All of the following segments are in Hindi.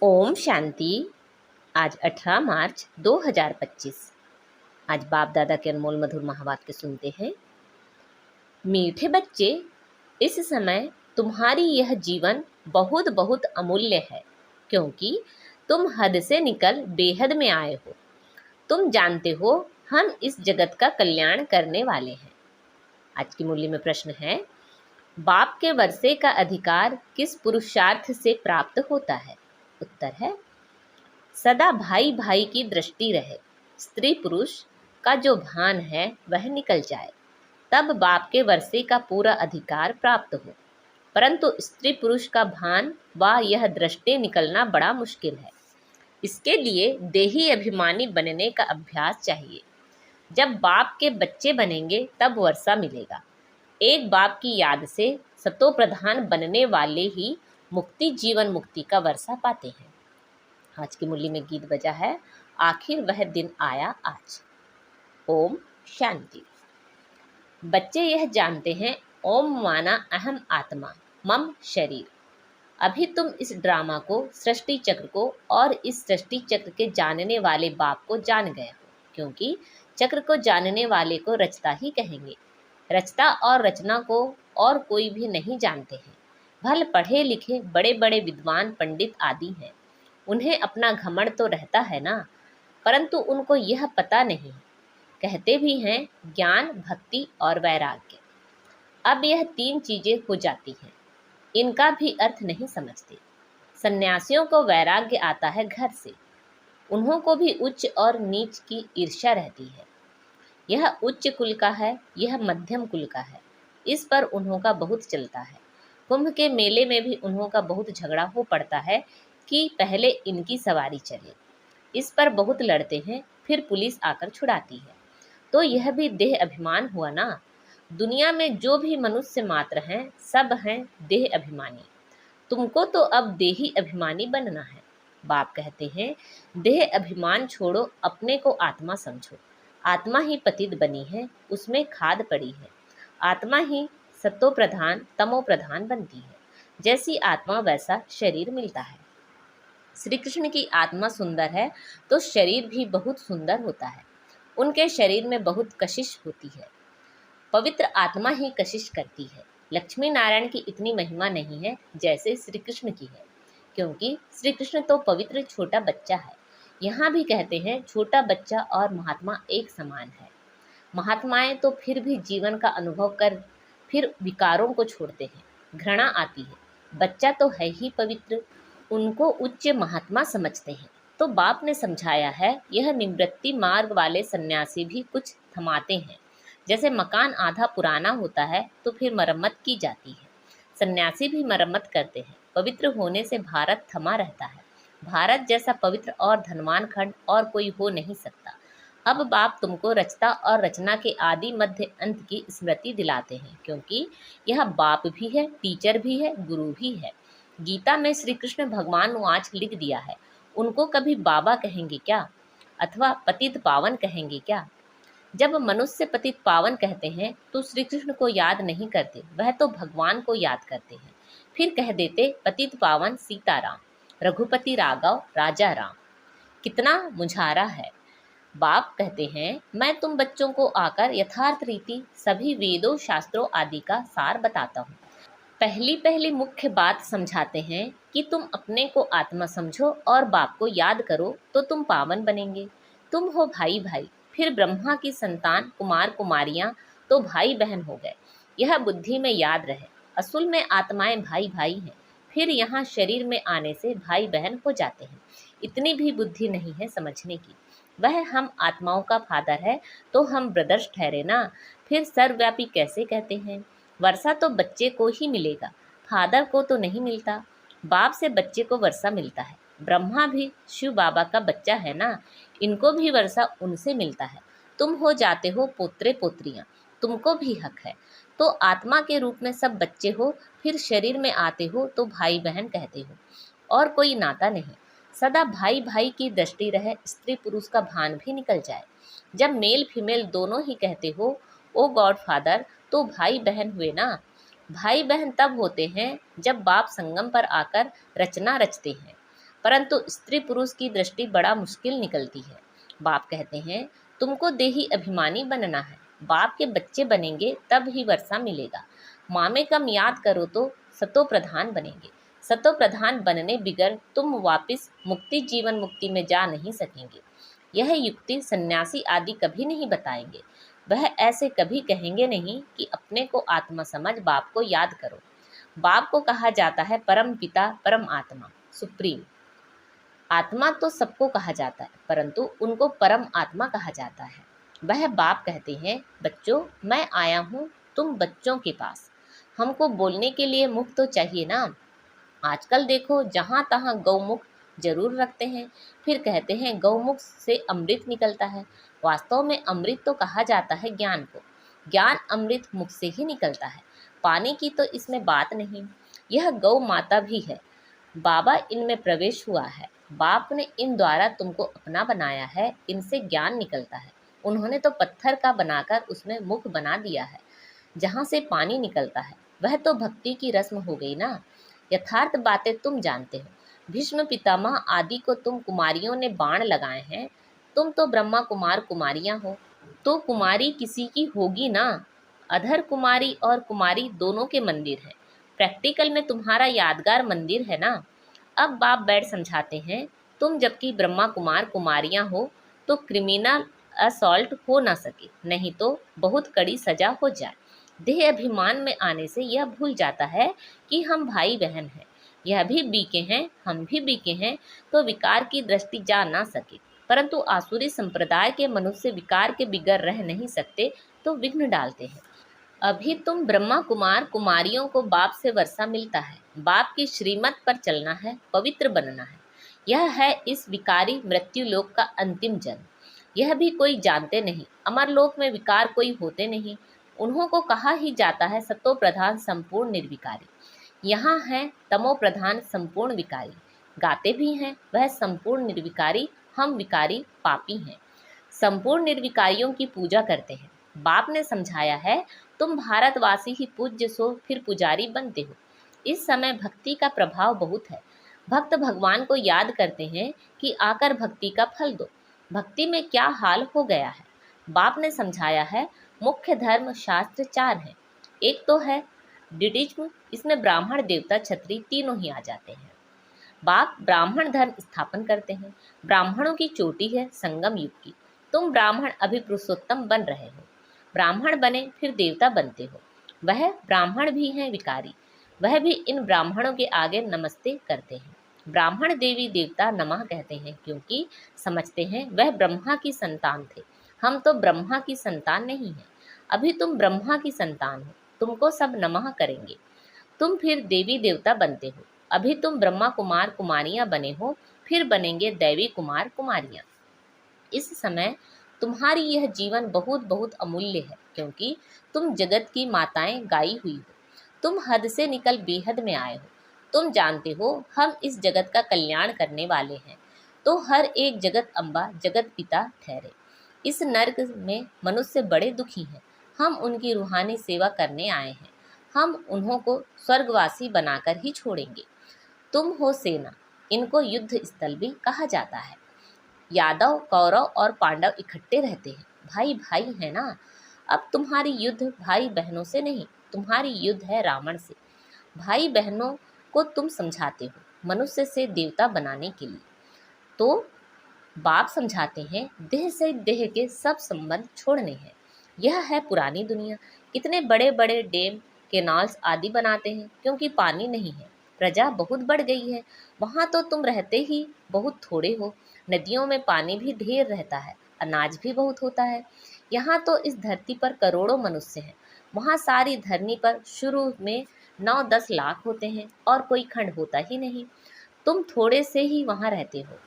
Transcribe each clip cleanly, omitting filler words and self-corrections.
ओम शांति। आज 18 मार्च 2025। आज बाप दादा के अनमोल मधुर महावाक्य सुनते हैं। मीठे बच्चे, इस समय तुम्हारी यह जीवन बहुत बहुत अमूल्य है, क्योंकि तुम हद से निकल बेहद में आए हो। तुम जानते हो हम इस जगत का कल्याण करने वाले हैं। आज की मूल्य में प्रश्न है, बाप के वर्षे का अधिकार किस पुरुषार्थ से प्राप्त होता है? उत्तर है, सदा भाई भाई की दृष्टि रहे, स्त्री पुरुष का जो भान है वह निकल जाए, तब बाप के वर्षे का पूरा अधिकार प्राप्त हो। परंतु स्त्री पुरुष का भान व यह दृष्टि निकलना बड़ा मुश्किल है। इसके लिए देही अभिमानी बनने का अभ्यास चाहिए। जब बाप के बच्चे बनेंगे तब वर्षा मिलेगा। एक बाप की याद से सतो प्रधान बनने वाले ही मुक्ति जीवन मुक्ति का वर्षा पाते हैं। आज की मुरली में गीत बजा है, आखिर वह दिन आया आज। ओम शांति। बच्चे यह जानते हैं, ओम माना अहम आत्मा मम शरीर। अभी तुम इस ड्रामा को, सृष्टि चक्र को और इस सृष्टि चक्र के जानने वाले बाप को जान गए हो, क्योंकि चक्र को जानने वाले को रचता ही कहेंगे। रचता और रचना को और कोई भी नहीं जानते हैं। भले पढ़े लिखे बड़े बड़े विद्वान पंडित आदि हैं, उन्हें अपना घमंड तो रहता है ना, परंतु उनको यह पता नहीं। कहते भी हैं ज्ञान, भक्ति और वैराग्य। अब यह तीन चीजें हो जाती हैं, इनका भी अर्थ नहीं समझते। सन्यासियों को वैराग्य आता है घर से। उन्हों को भी उच्च और नीच की ईर्ष्या रहती है। यह उच्च कुल का है, यह मध्यम कुल का है। इस पर उन्हों का बहुत चलता है। कुंभ के मेले में भी उन्हों का बहुत झगड़ा हो पड़ता है कि पहले इनकी सवारी चले। इस पर बहुत लड़ते हैं, फिर पुलिस आकर छुड़ाती है। तो यह भी देह अभिमान हुआ ना। दुनिया में जो भी मनुष्य मात्र हैं, सब हैं देह अभिमानी। तुमको तो अब देही अभिमानी बनना है। बाप कहते हैं, देह अभिमान छोड़ो, अपने को आत्मा समझो। आत्मा ही पतित बनी है, उसमें खाद पड़ी है। आत्मा ही सतो प्रधान तमो प्रधान बनती है। जैसी आत्मा वैसा शरीर मिलता है। श्री कृष्ण की आत्मा सुंदर है तो शरीर भी बहुत सुंदर होता है। उनके शरीर में बहुत कशिश होती है। पवित्र आत्मा ही कशिश करती है। लक्ष्मी नारायण की इतनी महिमा नहीं है जैसे श्री कृष्ण की है, क्योंकि श्री कृष्ण तो पवित्र छोटा बच्चा है। यहाँ भी कहते हैं छोटा बच्चा और महात्मा एक समान है। महात्माएं तो फिर भी जीवन का अनुभव कर फिर विकारों को छोड़ते हैं, घृणा आती है। बच्चा तो है ही पवित्र, उनको उच्च महात्मा समझते हैं। तो बाप ने समझाया है, यह निवृत्ति मार्ग वाले सन्यासी भी कुछ थमाते हैं। जैसे मकान आधा पुराना होता है तो फिर मरम्मत की जाती है, सन्यासी भी मरम्मत करते हैं। पवित्र होने से भारत थमा रहता है। भारत जैसा पवित्र और धनवान खंड और कोई हो नहीं सकता। अब बाप तुमको रचता और रचना के आदि मध्य अंत की स्मृति दिलाते हैं, क्योंकि यह बाप भी है, टीचर भी है, गुरु भी है। गीता में श्री कृष्ण भगवान ने आज लिख दिया है। उनको कभी बाबा कहेंगे क्या, अथवा पतित पावन कहेंगे क्या? जब मनुष्य पतित पावन कहते हैं तो श्री कृष्ण को याद नहीं करते, वह तो भगवान को याद करते हैं। फिर कह देते पतित पावन सीताराम, रघुपति राघव, राजा राम। कितना मुझारा है। बाप कहते हैं, मैं तुम बच्चों को आकर यथार्थ रीति सभी वेदों शास्त्रों आदि का सार बताता हूँ। पहली पहली मुख्य बात समझाते हैं कि तुम अपने को आत्मा समझो और बाप को याद करो तो तुम पावन बनेंगे। तुम हो भाई भाई, फिर ब्रह्मा की संतान कुमार कुमारियां तो भाई बहन हो गए। यह बुद्धि में याद रहे। असल में आत्माएं भाई भाई हैं, फिर यहाँ शरीर में आने से भाई बहन हो जाते हैं। इतनी भी बुद्धि नहीं है समझने की। वह हम आत्माओं का फादर है तो हम ब्रदर्स ठहरे ना, फिर सर्वव्यापी कैसे कहते हैं? वर्षा तो बच्चे को ही मिलेगा, फादर को तो नहीं मिलता। बाप से बच्चे को वर्षा मिलता है। ब्रह्मा भी शिव बाबा का बच्चा है ना, इनको भी वर्षा उनसे मिलता है। तुम हो जाते हो पोत्रे पोत्रियां, तुमको भी हक है। तो आत्मा के रूप में सब बच्चे हो, फिर शरीर में आते हो तो भाई बहन कहते हो, और कोई नाता नहीं। सदा भाई भाई की दृष्टि रहे, स्त्री पुरुष का भान भी निकल जाए। जब मेल फीमेल दोनों ही कहते हो ओ गॉड फादर, तो भाई बहन हुए ना। भाई बहन तब होते हैं जब बाप संगम पर आकर रचना रचते हैं। परंतु स्त्री पुरुष की दृष्टि बड़ा मुश्किल निकलती है। बाप कहते हैं तुमको देही अभिमानी बनना है, बाप के बच्चे बनेंगे तब ही वर्षा मिलेगा। मामे कम याद करो तो सतो प्रधान बनेंगे। सतो प्रधान बनने बिगर तुम वापिस मुक्ति जीवन मुक्ति में जा नहीं सकेंगे। यह युक्ति सन्यासी आदि कभी नहीं बताएंगे। वह ऐसे कभी कहेंगे नहीं कि अपने को आत्मा समझ बाप को याद करो। बाप को कहा जाता है परम पिता, परम आत्मा, सुप्रीम। आत्मा तो सबको कहा जाता है, परंतु उनको परम आत्मा कहा जाता है। वह बाप कहते हैं बच्चों मैं आया हूँ तुम बच्चों के पास, हमको बोलने के लिए मुख तो चाहिए ना। आजकल देखो जहाँ तहाँ गौमुख जरूर रखते हैं, फिर कहते हैं गौमुख से अमृत निकलता है। वास्तव में अमृत तो कहा जाता है ज्ञान को। ज्ञान अमृत मुख से ही निकलता है, पानी की तो इसमें बात नहीं। यह गौ माता भी है, बाबा इनमें प्रवेश हुआ है। बाप ने इन द्वारा तुमको अपना बनाया है, इनसे ज्ञान निकलता है। उन्होंने तो पत्थर का बनाकर उसमें मुख बना दिया है जहाँ से पानी निकलता है। वह तो भक्ति की रस्म हो गई ना। यथार्थ बातें तुम जानते हो। भीष्म पितामह आदि को तुम कुमारियों ने बाण लगाए हैं, तुम तो ब्रह्मा कुमार कुमारियां हो, तो कुमारी किसी की होगी ना। अधर कुमारी और कुमारी दोनों के मंदिर हैं, प्रैक्टिकल में तुम्हारा यादगार मंदिर है ना। अब बाप बैठ समझाते हैं तुम जबकि ब्रह्मा कुमार कुमारियां हो तो क्रिमिनल असॉल्ट हो ना सके, नहीं तो बहुत कड़ी सजा हो जाए। देह अभिमान में आने से यह भूल जाता है कि हम भाई बहन हैं, यह भी बीके हैं हम भी बीके हैं, तो विकार की दृष्टि जा ना सके। परंतु आसुरी संप्रदाय के मनुष्य विकार के बिगड़ रह नहीं सकते तो विघ्न डालते हैं। अभी तुम ब्रह्मा कुमार कुमारियों को बाप से वर्षा मिलता है, बाप की श्रीमत पर चलना है, पवित्र बनना है। यह है इस विकारी मृत्यु लोक का अंतिम जन्म। यह भी कोई जानते नहीं, अमर लोक में विकार कोई होते नहीं। उन्हों को कहा ही जाता है सतो प्रधान संपूर्ण निर्विकारी। यहाँ है तमो प्रधान संपूर्ण विकारी। गाते भी हैं वह संपूर्ण निर्विकारी, हम विकारी पापी हैं। संपूर्ण निर्विकारियों की पूजा करते हैं। बाप ने समझाया है तुम भारतवासी ही पूज्य सो फिर पुजारी बनते हो। इस समय भक्ति का प्रभाव बहुत है। भक्त भगवान को याद करते हैं कि आकर भक्ति का फल दो। भक्ति में क्या हाल हो गया है। बाप ने समझाया है मुख्य धर्म शास्त्र 4 हैं। एक तो है डिडिज्म, इसमें ब्राह्मण देवता क्षत्रिय तीनों ही आ जाते हैं। बाप ब्राह्मण धर्म स्थापन करते हैं। ब्राह्मणों की चोटी है संगम युग की। तुम ब्राह्मण अभी पुरुषोत्तम बन रहे हो, ब्राह्मण बने फिर देवता बनते हो। वह ब्राह्मण भी हैं विकारी, वह भी इन ब्राह्मणों के आगे नमस्ते करते हैं। ब्राह्मण देवी देवता नमः कहते हैं क्योंकि समझते हैं वह ब्रह्मा की संतान थे। हम तो ब्रह्मा की संतान नहीं हैं, अभी तुम ब्रह्मा की संतान हो, तुमको सब नमः करेंगे। तुम फिर देवी देवता बनते हो, अभी तुम ब्रह्मा कुमार कुमारियां बने हो, फिर बनेंगे दैवी कुमार कुमारियां। इस समय तुम्हारी यह जीवन बहुत बहुत अमूल्य है क्योंकि तुम जगत की माताएं गाई हुई हो। तुम हद से निकल बेहद में आए हो। तुम जानते हो हम इस जगत का कल्याण करने वाले हैं, तो हर एक जगत अम्बा जगत पिता ठहरे। इस नर्क में मनुष्य बड़े दुखी हैं, हम उनकी रूहानी सेवा करने आए हैं। हम उन्हों को स्वर्गवासी बनाकर ही छोड़ेंगे। तुम हो सेना, इनको युद्ध स्थल भी कहा जाता है। यादव कौरव और पांडव इकट्ठे रहते हैं, भाई भाई है ना। अब तुम्हारी युद्ध भाई बहनों से नहीं, तुम्हारी युद्ध है रावण से। भाई बहनों को तुम समझाते हो मनुष्य से देवता बनाने के लिए। तो बाप समझाते हैं देह से देह के सब संबंध छोड़ने हैं। यह है पुरानी दुनिया। कितने बड़े बड़े डैम केनाल्स आदि बनाते हैं क्योंकि पानी नहीं है, प्रजा बहुत बढ़ गई है। वहाँ तो तुम रहते ही बहुत थोड़े हो। नदियों में पानी भी ढेर रहता है, अनाज भी बहुत होता है। यहाँ तो इस धरती पर करोड़ों मनुष्य हैं, वहाँ सारी धरनी पर शुरू में 9-10 लाख होते हैं और कोई खंड होता ही नहीं। तुम थोड़े से ही वहाँ रहते हो,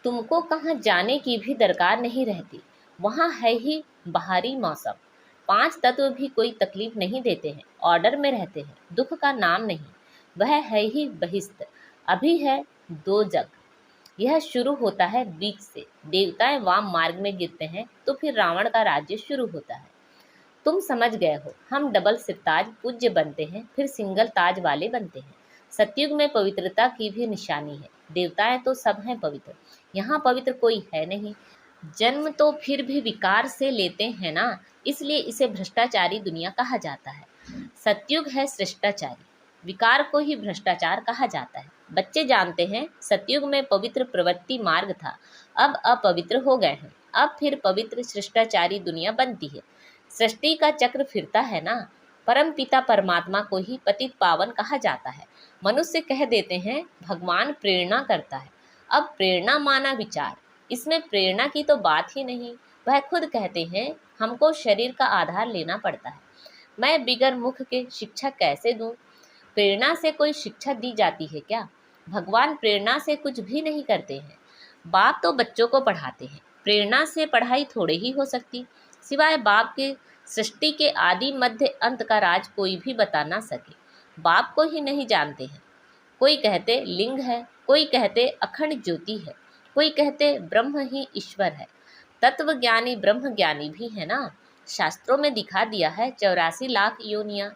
तुमको कहाँ जाने की भी दरकार नहीं रहती। वहाँ है ही बाहरी मौसम। 5 तत्व भी कोई तकलीफ नहीं देते हैं, ऑर्डर में रहते हैं, दुख का नाम नहीं। वह है ही बहिष्ठ। अभी है 2 जग। यह शुरू होता है बीच से, देवताएं वाम मार्ग में गिरते हैं तो फिर रावण का राज्य शुरू होता है। तुम समझ गए हो, हम डबल सिरताज पूज्य बनते हैं फिर सिंगल ताज वाले बनते हैं। सतयुग में पवित्रता की भी निशानी है। देवताएं तो सब हैं पवित्र, यहाँ पवित्र कोई है नहीं। जन्म तो फिर भी विकार से लेते हैं ना, इसलिए इसे भ्रष्टाचारी दुनिया कहा जाता है। सतयुग है श्रेष्टाचारी, विकार को ही भ्रष्टाचार कहा जाता है। बच्चे जानते हैं सतयुग में पवित्र प्रवृत्ति मार्ग था, अब अपवित्र हो गए हैं, अब फिर पवित्र श्रेष्टाचारी दुनिया बनती है। सृष्टि का चक्र फिरता है ना, परम पिता परमात्मा को ही पतित पावन कहा जाता है। मनुष्य कह देते हैं भगवान प्रेरणा करता है, अब प्रेरणा माना विचार, इसमें प्रेरणा की तो बात ही नहीं। वह खुद कहते हैं हमको शरीर का आधार लेना पड़ता है, मैं बिगर मुख के शिक्षा कैसे दूं? प्रेरणा से कोई शिक्षा दी जाती है क्या? भगवान प्रेरणा से कुछ भी नहीं करते हैं। बाप तो बच्चों को पढ़ाते हैं, प्रेरणा से पढ़ाई थोड़े ही हो सकती। सिवाय बाप के सृष्टि के आदि मध्य अंत का राज कोई भी बता ना सके, बाप को ही नहीं जानते हैं। कोई कहते लिंग है, कोई कहते अखंड ज्योति है, कोई कहते ब्रह्म ही ईश्वर है। तत्व ज्ञानी ब्रह्म ज्ञानी भी है ना। शास्त्रों में दिखा दिया है 84 लाख योनियाँ।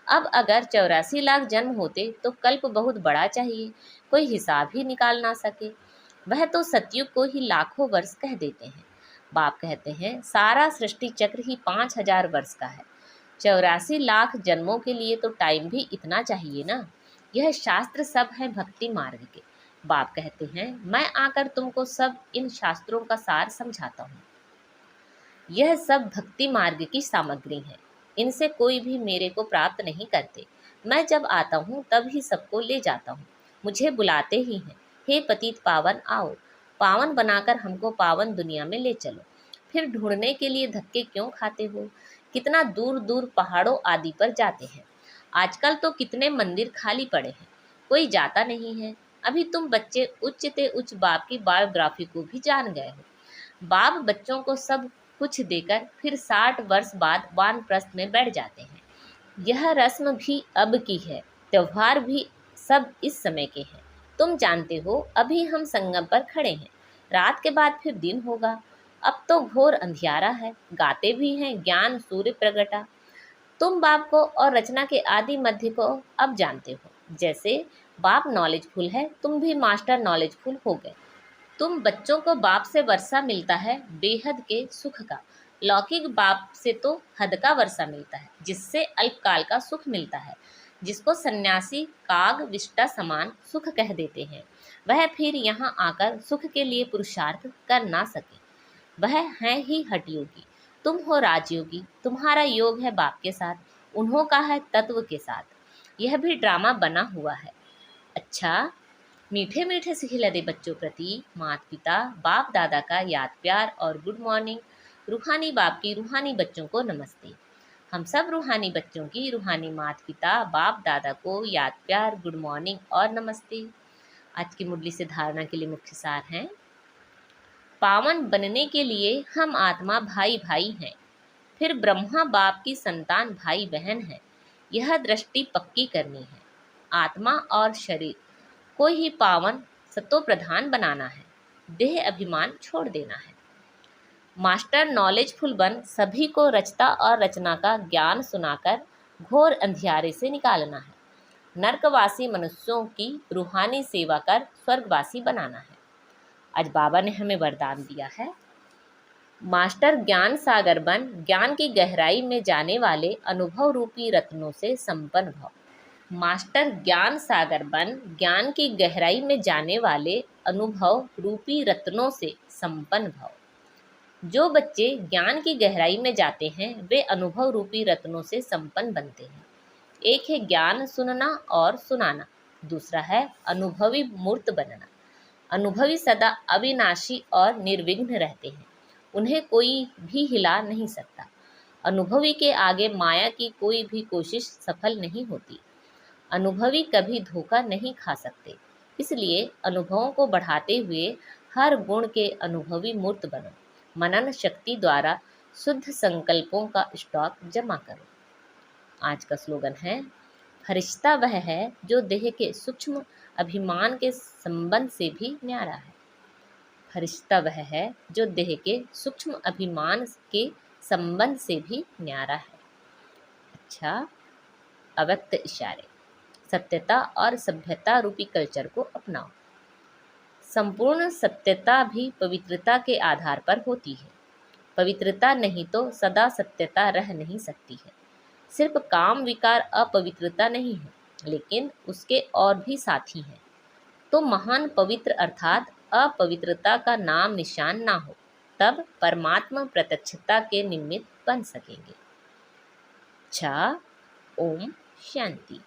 अब अगर 84 लाख जन्म होते तो कल्प बहुत बड़ा चाहिए, कोई हिसाब ही निकाल ना सके। वह तो सतयुग को ही लाखों वर्ष कह देते हैं। बाप कहते हैं सारा सृष्टि चक्र ही 5000 वर्ष का है, 84 लाख जन्मों के लिए तो टाइम भी इतना चाहिए ना। यह शास्त्र सब है भक्ति मार्ग के। बाप कहते हैं मैं आकर तुमको सब इन शास्त्रों का सार समझाता हूँ। यह सब भक्ति मार्ग की सामग्री है, इनसे कोई भी मेरे को प्राप्त नहीं करते। मैं जब आता हूँ तब ही सबको ले जाता हूँ, मुझे बुलाते ही हैं, हे पतित पावन आओ, पावन बनाकर हमको पावन दुनिया में ले चलो। फिर ढूंढने के लिए धक्के क्यों खाते हो? कितना दूर दूर पहाड़ों आदि पर जाते हैं। आजकल तो कितने मंदिर खाली पड़े हैं, कोई जाता नहीं है। अभी तुम बच्चे उच्च ते उच्च बाप की बायोग्राफी को भी जान गए हो। बाप बच्चों को सब कुछ देकर फिर 60 वर्ष बाद वानप्रस्थ में बैठ जाते हैं। यह रस्म भी अब की है, त्योहार भी सब इस समय के हैं। तुम जानते हो अभी हम संगम पर खड़े हैं, रात के बाद फिर दिन होगा। अब तो घोर अंधियारा है, गाते भी हैं ज्ञान सूर्य प्रगटा। तुम बाप को और रचना के आदि मध्य को अब जानते हो। जैसे बाप नॉलेजफुल है, तुम भी मास्टर नॉलेजफुल हो गए। तुम बच्चों को बाप से वर्षा मिलता है बेहद के सुख का, लौकिक बाप से तो हद का वर्षा मिलता है, जिससे अल्पकाल का सुख मिलता है, जिसको सन्यासी काग विष्टा समान सुख कह देते हैं। वह फिर यहाँ आकर सुख के लिए पुरुषार्थ कर ना सके, वह है ही हठयोगी। तुम हो राजयोगी, तुम्हारा योग है बाप के साथ, उन्हों का है तत्व के साथ। यह भी ड्रामा बना हुआ है। अच्छा, मीठे मीठे से खिला दे बच्चों प्रति माता पिता बाप दादा का याद प्यार और गुड मॉर्निंग। रूहानी बाप की रूहानी बच्चों को नमस्ते। हम सब रूहानी बच्चों की रूहानी माता पिता बाप दादा को याद प्यार गुड मॉर्निंग और नमस्ते। आज की मुरली से धारणा के लिए मुख्य सार हैं, पावन बनने के लिए हम आत्मा भाई भाई हैं, फिर ब्रह्मा बाप की संतान भाई बहन है। यह दृष्टि पक्की करनी है, आत्मा और शरीर को ही पावन सतो प्रधान बनाना है, देह अभिमान छोड़ देना है। मास्टर नॉलेजफुल बन सभी को रचता और रचना का ज्ञान सुनाकर घोर अंधियारे से निकालना है। नरकवासी मनुष्यों की रूहानी सेवा कर स्वर्गवासी बनाना है। आज बाबा ने हमें वरदान दिया है, मास्टर ज्ञान सागर बन ज्ञान की गहराई में जाने वाले अनुभव रूपी रत्नों से संपन्न भव। मास्टर ज्ञान सागर बन ज्ञान की गहराई में जाने वाले अनुभव रूपी रत्नों से संपन्न भव। जो बच्चे ज्ञान की गहराई में जाते हैं वे अनुभव रूपी रत्नों से संपन्न बनते हैं। एक है ज्ञान सुनना और सुनाना, दूसरा है अनुभवी मूर्त बनना। अनुभवी सदा अविनाशी और निर्विघ्न रहते हैं, उन्हें कोई भी हिला नहीं सकता। अनुभवी के आगे माया की कोई भी कोशिश सफल नहीं होती। अनुभवी कभी धोखा नहीं खा सकते, इसलिए अनुभवों को बढ़ाते हुए हर गुण के अनुभवी मूर्त बनो। मनन शक्ति द्वारा शुद्ध संकल्पों का स्टॉक जमा करो। आज का स्लोगन है, फरिश्ता वह है जो देह के सूक्ष्म अभिमान के संबंध से भी न्यारा है। फरिश्ता वह है जो देह के सूक्ष्म अभिमान के संबंध से भी न्यारा है। अच्छा, अव्यक्त इशारे, सत्यता और सभ्यता रूपी कल्चर को अपनाओ। संपूर्ण सत्यता भी पवित्रता के आधार पर होती है। पवित्रता नहीं तो सदा सत्यता रह नहीं सकती है। सिर्फ काम विकार अपवित्रता नहीं है, लेकिन उसके और भी साथी हैं। तो महान पवित्र अर्थात अपवित्रता का नाम निशान ना हो, तब परमात्मा प्रत्यक्षता के निमित्त बन सकेंगे। ओम शांति।